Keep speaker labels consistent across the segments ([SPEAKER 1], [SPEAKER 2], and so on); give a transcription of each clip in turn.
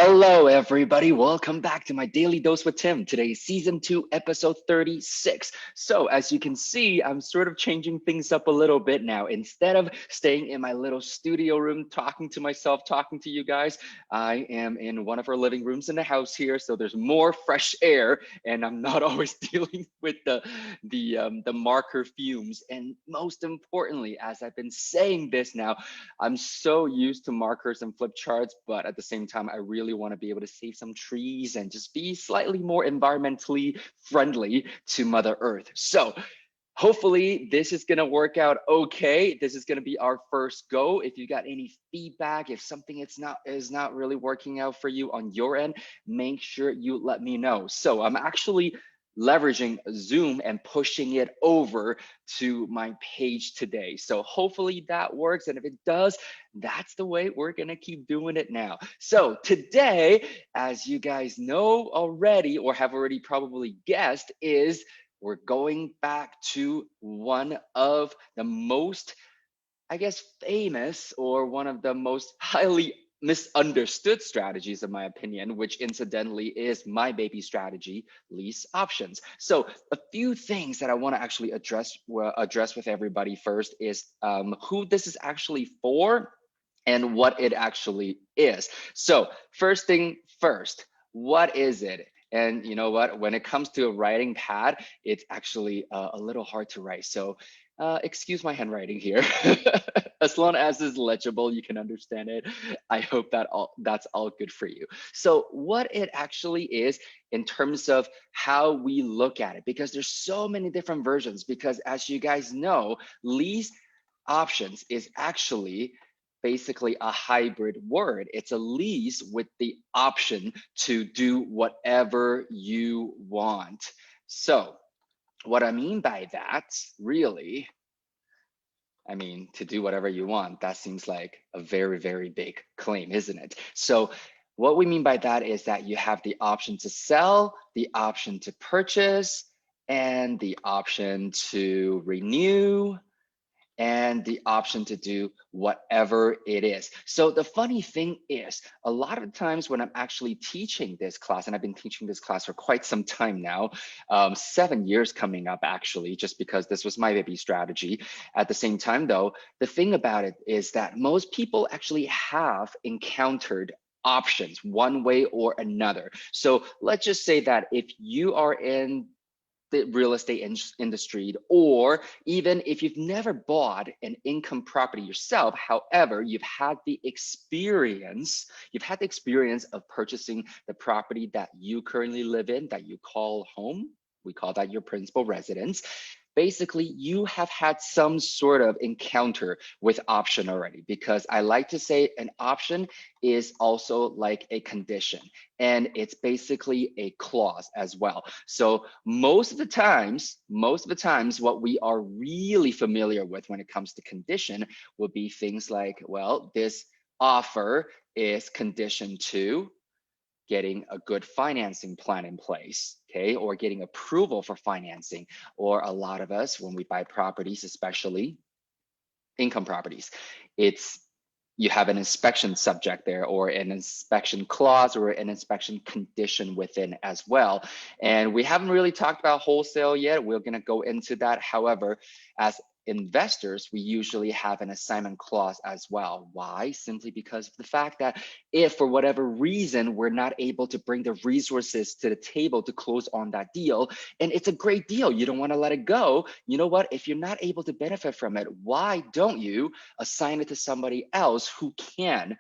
[SPEAKER 1] Hello, everybody. Welcome back to my Daily Dose with Tim. Today's season 2, episode 36. So, as you can see, I'm sort of changing things up a little bit now. Instead of staying in my little studio room, talking to myself, talking to you guys, I am in one of our living rooms in the house here. So there's more fresh air, and I'm not always dealing with the marker fumes. And most importantly, as I've been saying this now, I'm so used to markers and flip charts, but at the same time, I really want to be able to save some trees and just be slightly more environmentally friendly to Mother Earth. So hopefully this is going to work out okay. This is going to be our first go. If you got any feedback, if something is not really working out for you on your end, make sure you let me know. So I'm actually leveraging Zoom and pushing it over to my page today. So hopefully that works. And if it does, that's the way we're going to keep doing it now. So today, as you guys know already, or have already probably guessed, is we're going back to one of the most, I guess, famous, or one of the most highly misunderstood strategies, in my opinion, which incidentally is my baby strategy, lease options. So a few things that I want to actually address with everybody first is who this is actually for and what it actually is. So first thing first, what is it? And you know what, when it comes to a writing pad, it's actually a little hard to write. So excuse my handwriting here. As long as it's legible, you can understand it. I hope that's all good for you. So what it actually is in terms of how we look at it, because there's so many different versions, because as you guys know, lease options is actually basically a hybrid word. It's a lease with the option to do whatever you want. So what I mean by that, really, I mean, to do whatever you want, that seems like a very, very big claim, isn't it? So what we mean by that is that you have the option to sell, the option to purchase, and the option to renew, and the option to do whatever it is. So the funny thing is, a lot of times when I'm actually teaching this class, and I've been teaching this class for quite some time now, 7 years coming up actually, just because this was my baby strategy. At the same time though, the thing about it is that most people actually have encountered options one way or another. So let's just say that if you are in the real estate industry, or even if you've never bought an income property yourself, however, you've had the experience of purchasing the property that you currently live in, that you call home. We call that your principal residence. Basically, you have had some sort of encounter with option already, because I like to say an option is also like a condition, and it's basically a clause as well. So most of the times, what we are really familiar with when it comes to condition would be things like, well, this offer is conditioned to getting a good financing plan in place, okay, or getting approval for financing. Or a lot of us, when we buy properties, especially income properties, it's you have an inspection subject there, or an inspection clause, or an inspection condition within as well. And we haven't really talked about wholesale yet. We're going to go into that. However, as investors, we usually have an assignment clause as well. Why? Simply because of the fact that if for whatever reason we're not able to bring the resources to the table to close on that deal, and it's a great deal, you don't want to let it go, you know what, if you're not able to benefit from it, why don't you assign it to somebody else who can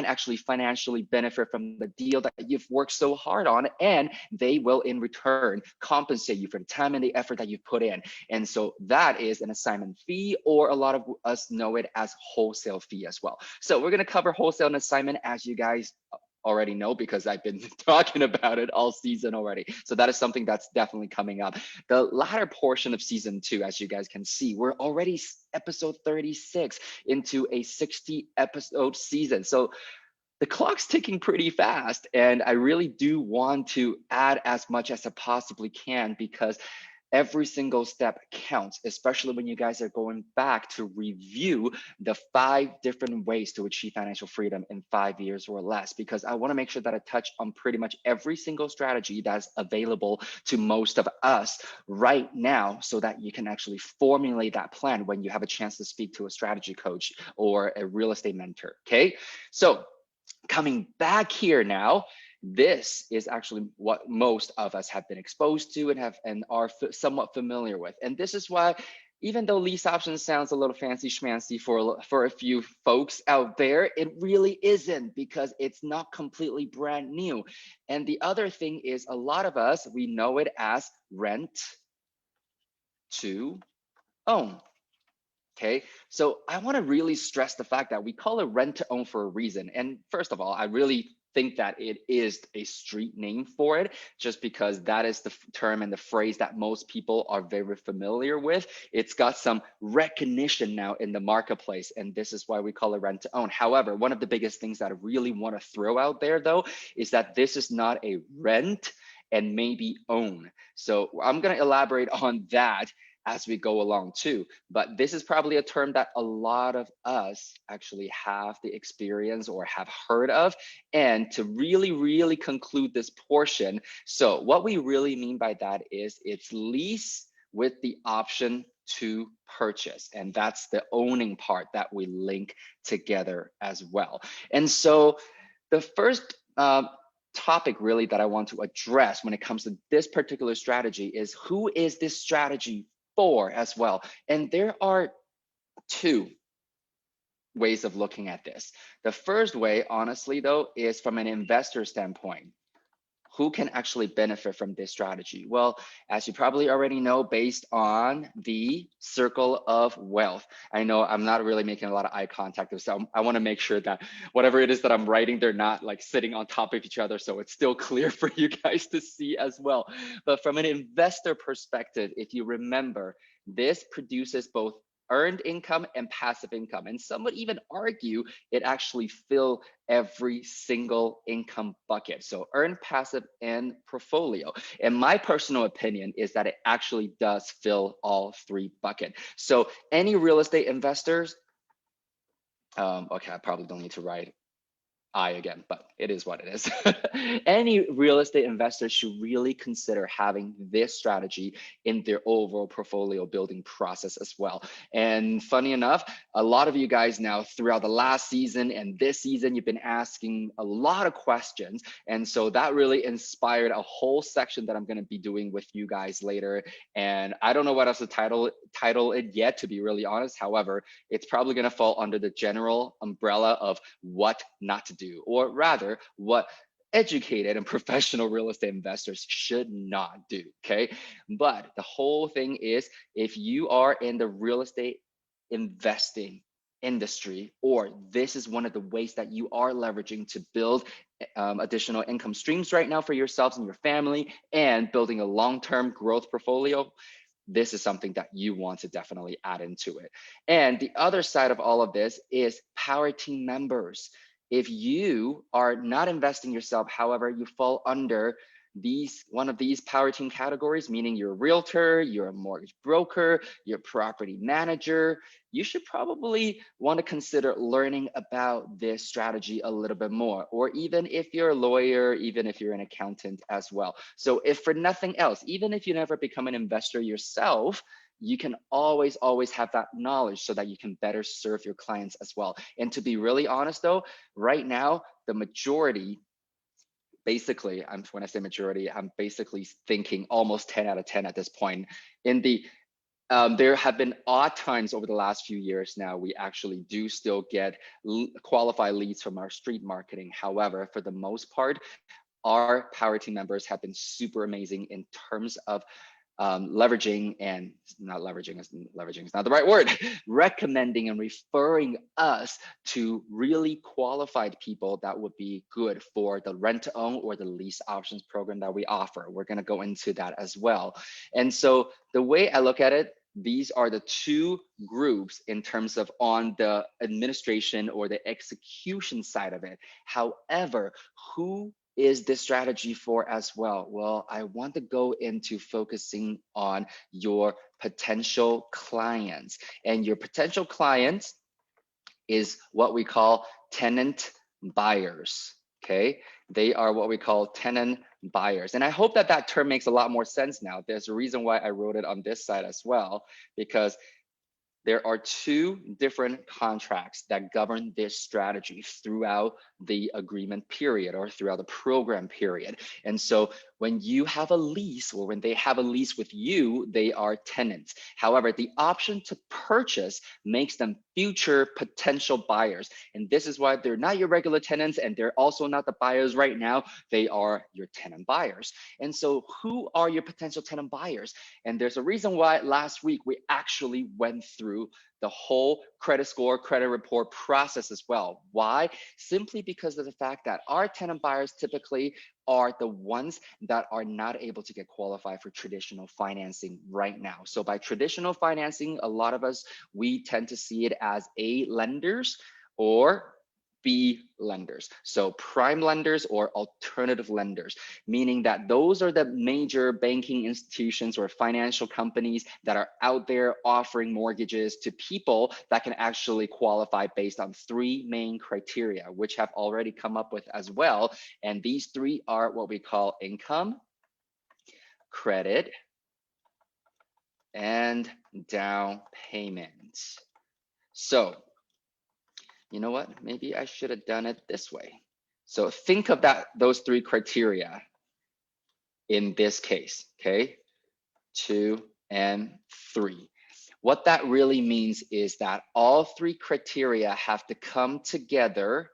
[SPEAKER 1] actually financially benefit from the deal that you've worked so hard on, and they will in return compensate you for the time and the effort that you've put in. And so that is an assignment fee, or a lot of us know it as wholesale fee as well. So we're going to cover wholesale and assignment, as you guys already know, because I've been talking about it all season already. So that is something that's definitely coming up. The latter portion of season 2, as you guys can see, we're already episode 36 into a 60 episode season. So the clock's ticking pretty fast, and I really do want to add as much as I possibly can, because every single step counts, especially when you guys are going back to review the 5 different ways to achieve financial freedom in 5 years or less, because I want to make sure that I touch on pretty much every single strategy that's available to most of us right now, so that you can actually formulate that plan when you have a chance to speak to a strategy coach or a real estate mentor. Okay, so coming back here now, this is actually what most of us have been exposed to and are somewhat familiar with. And this is why, even though lease options sounds a little fancy schmancy for a few folks out there, it really isn't, because it's not completely brand new. And the other thing is, a lot of us, we know it as rent to own. Okay, so I want to really stress the fact that we call it rent to own for a reason. And first of all, I really think that it is a street name for it, just because that is the term and the phrase that most people are very familiar with. It's got some recognition now in the marketplace, and this is why we call it rent to own. However, one of the biggest things that I really want to throw out there, though, is that this is not a rent and maybe own. So I'm going to elaborate on that as we go along too. But this is probably a term that a lot of us actually have the experience or have heard of. And to really conclude this portion, so what we really mean by that is it's lease with the option to purchase. And that's the owning part that we link together as well. And so the first topic really that I want to address when it comes to this particular strategy is, who is this strategy for as well? And there are 2 ways of looking at this. The first way, honestly though, is from an investor standpoint. Who can actually benefit from this strategy? Well, as you probably already know, based on the circle of wealth. I know I'm not really making a lot of eye contact, so I want to make sure that whatever it is that I'm writing, they're not like sitting on top of each other, so it's still clear for you guys to see as well. But from an investor perspective, if you remember, this produces both earned income and passive income. And some would even argue it actually fill every single income bucket. So earned, passive, and portfolio. And my personal opinion is that it actually does fill all 3 buckets. So any real estate investors, okay, I probably don't need to write I again, but it is what it is. Any real estate investor should really consider having this strategy in their overall portfolio building process as well. And funny enough, a lot of you guys now throughout the last season and this season, you've been asking a lot of questions. And so that really inspired a whole section that I'm going to be doing with you guys later. And I don't know what else to title it yet, to be really honest. However, it's probably going to fall under the general umbrella of what not to do, or rather what educated and professional real estate investors should not do. Okay, but the whole thing is, if you are in the real estate investing industry, or this is one of the ways that you are leveraging to build additional income streams right now for yourselves and your family, and building a long-term growth portfolio, this is something that you want to definitely add into it. And the other side of all of this is power team members. If you are not investing yourself, however, you fall under one of these power team categories, meaning you're a realtor, you're a mortgage broker, you're a property manager, you should probably want to consider learning about this strategy a little bit more. Or even if you're a lawyer, even if you're an accountant as well. So if for nothing else, even if you never become an investor yourself, you can always have that knowledge so that you can better serve your clients as well. And to be really honest though, right now, the majority, basically, when I say majority, I'm basically thinking almost 10 out of 10 at this point. There have been odd times over the last few years now, we actually do still get qualified leads from our street marketing. However, for the most part, our power team members have been super amazing in terms of leveraging is not the right word, recommending and referring us to really qualified people that would be good for the rent to own or the lease options program that we offer. We're going to go into that as well. And so the way I look at it, these are the 2 groups in terms of on the administration or the execution side of it. However, who is this strategy for as well? Well, I want to go into focusing on your potential clients. And your potential clients is what we call tenant buyers. Okay, they are what we call tenant buyers. And I hope that that term makes a lot more sense now. There's a reason why I wrote it on this side as well, because there are two different contracts that govern this strategy throughout the agreement period or throughout the program period. And so when you have a lease, or when they have a lease with you, they are tenants. However, the option to purchase makes them future potential buyers. And this is why they're not your regular tenants, and they're also not the buyers right now. They are your tenant buyers. And so who are your potential tenant buyers? And there's a reason why last week we actually went through the whole credit score, credit report process as well. Why? Simply because of the fact that our tenant buyers typically are the ones that are not able to get qualified for traditional financing right now. So by traditional financing, a lot of us, we tend to see it as A lenders or B lenders. So prime lenders or alternative lenders, meaning that those are the major banking institutions or financial companies that are out there offering mortgages to people that can actually qualify based on three main criteria, which have already come up with as well. And these three are what we call income, credit, and down payment. So you know what? Maybe I should have done it this way. So think of those three criteria in this case, okay? 2 and 3. What that really means is that all three criteria have to come together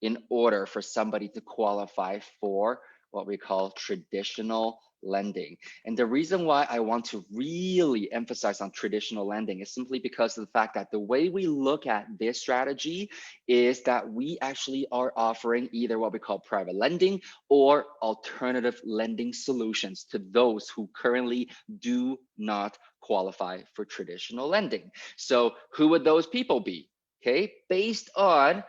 [SPEAKER 1] in order for somebody to qualify for what we call traditional lending. And the reason why I want to really emphasize on traditional lending is simply because of the fact that the way we look at this strategy is that we actually are offering either what we call private lending or alternative lending solutions to those who currently do not qualify for traditional lending. So who would those people be? Okay, based on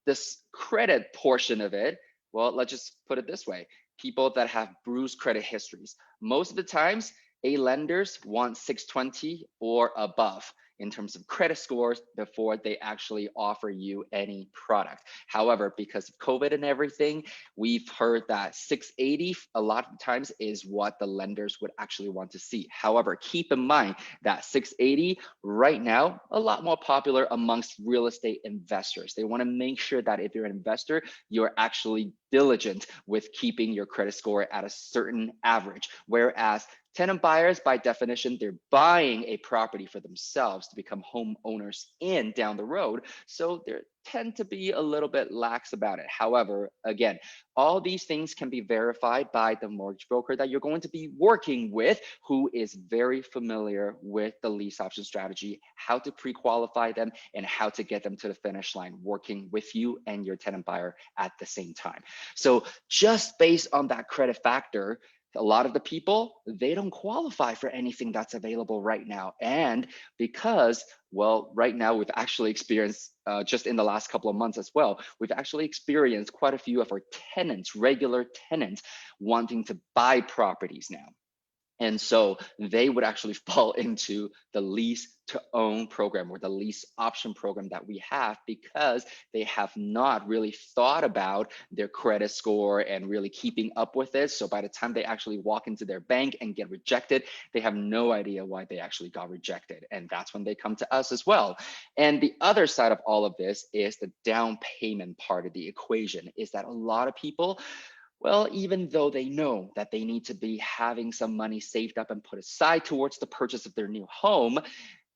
[SPEAKER 1] this credit portion of it, well, let's just put it this way. People that have bruised credit histories. Most of the times, A lenders want 620 or above in terms of credit scores before they actually offer you any product. However, because of COVID and everything, we've heard that 680 a lot of times is what the lenders would actually want to see. However, keep in mind that 680 right now, a lot more popular amongst real estate investors. They want to make sure that if you're an investor, you're actually diligent with keeping your credit score at a certain average. Whereas tenant buyers, by definition, they're buying a property for themselves to become homeowners in down the road. So they tend to be a little bit lax about it. However, again, all these things can be verified by the mortgage broker that you're going to be working with, who is very familiar with the lease option strategy, how to pre-qualify them, and how to get them to the finish line, working with you and your tenant buyer at the same time. So just based on that credit factor, a lot of the people, they don't qualify for anything that's available right now. And because, well, right now we've actually experienced, just in the last couple of months as well, we've actually experienced quite a few of our tenants, regular tenants, wanting to buy properties now. And so they would actually fall into the lease to own program or the lease option program that we have, because they have not really thought about their credit score and really keeping up with it. So by the time they actually walk into their bank and get rejected, they have no idea why they actually got rejected. And that's when they come to us as well. And the other side of all of this is the down payment part of the equation, is that a lot of people, well, even though they know that they need to be having some money saved up and put aside towards the purchase of their new home,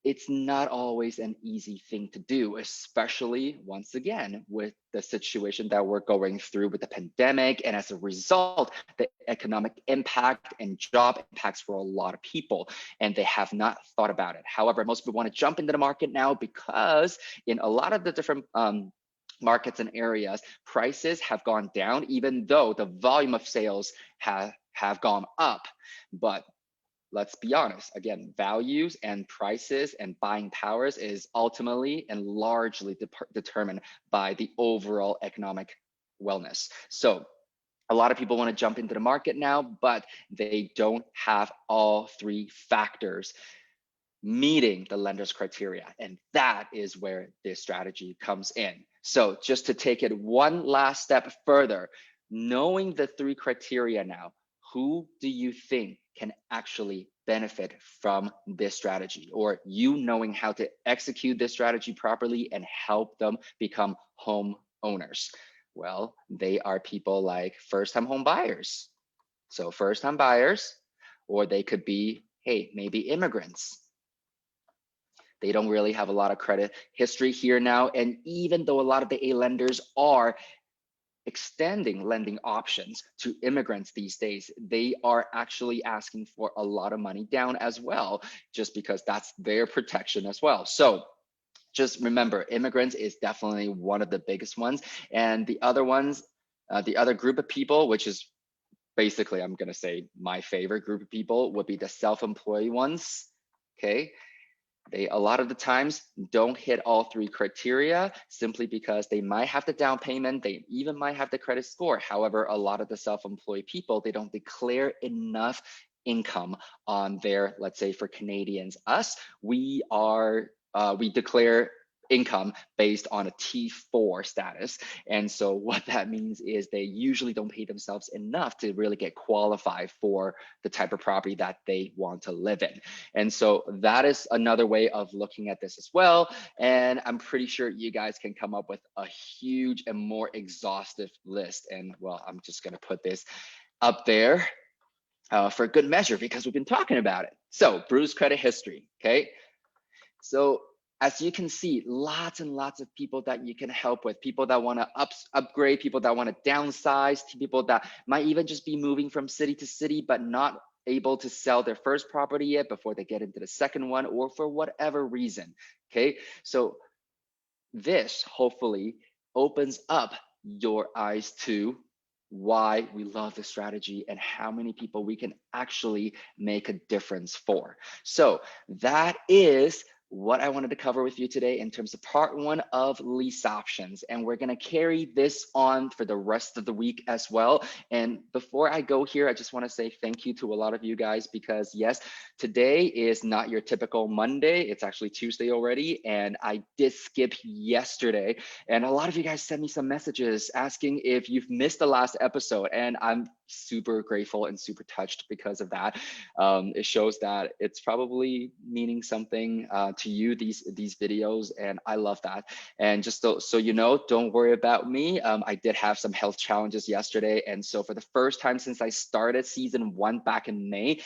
[SPEAKER 1] it's not always an easy thing to do, especially once again with the situation that we're going through with the pandemic. And as a result, the economic impact and job impacts for a lot of people, and they have not thought about it. However, most people want to jump into the market now because in a lot of the different markets and areas, prices have gone down, even though the volume of sales have gone up. But let's be honest, again, values and prices and buying powers is ultimately and largely determined by the overall economic wellness. So A lot of people want to jump into the market now, but they don't have all three factors meeting the lender's criteria. And that is where this strategy comes in. So just to take it one last step further, knowing the three criteria now, who do you think can actually benefit from this strategy, or you knowing how to execute this strategy properly and help them become home owners? Well, they are people like first-time home buyers. So first-time buyers, or they could be, hey, maybe immigrants. They don't really have a lot of credit history here now. And even though a lot of the A lenders are extending lending options to immigrants these days, they are actually asking for a lot of money down as well, just because that's their protection as well. So just remember, immigrants is definitely one of the biggest ones. And the other ones, the other group of people, which is basically, I'm going to say my favorite group of people, would be the self-employed ones. Okay. They a lot of the times don't hit all three criteria simply because they might have the down payment, they even might have the credit score. However, a lot of the self-employed people, they don't declare enough income on their, let's say for Canadians, us, we declare income based on a T4 status. And so what that means is they usually don't pay themselves enough to really get qualified for the type of property that they want to live in. And so that is another way of looking at this as well. And I'm pretty sure you guys can come up with a huge and more exhaustive list. And well, I'm just going to put this up there for good measure because we've been talking about it. So bruised credit history. Okay. So as you can see, lots and lots of people that you can help with, people that want to upgrade, people that want to downsize, people that might even just be moving from city to city, but not able to sell their first property yet before they get into the second one, or for whatever reason. Okay, so this hopefully opens up your eyes to why we love this strategy and how many people we can actually make a difference for. So that is what I wanted to cover with you today in terms of part one of lease options. And we're going to carry this on for the rest of the week as well. And before I go here, I just want to say thank you to a lot of you guys, because yes, today is not your typical Monday. It's actually Tuesday already. And I did skip yesterday. And a lot of you guys sent me some messages asking if you've missed the last episode. And I'm super grateful and super touched because of that. It shows that it's probably meaning something to you, these videos, and I love that. And just so you know, don't worry about me. I did have some health challenges yesterday, and so for the first time since I started season 1 back in May,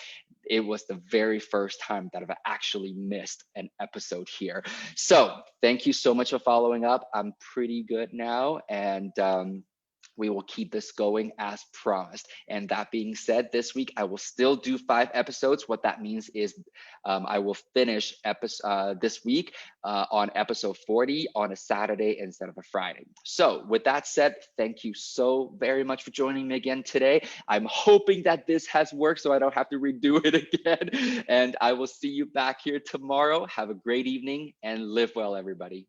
[SPEAKER 1] it was the very first time that I've actually missed an episode here. So thank you so much for following up. I'm pretty good now, and we will keep this going as promised. And that being said, this week I will still do 5 episodes. What that means is I will finish this week on episode 40 on a Saturday instead of a Friday. So with that said, thank you so very much for joining me again today. I'm hoping that this has worked so I don't have to redo it again. And I will see you back here tomorrow. Have a great evening and live well, everybody.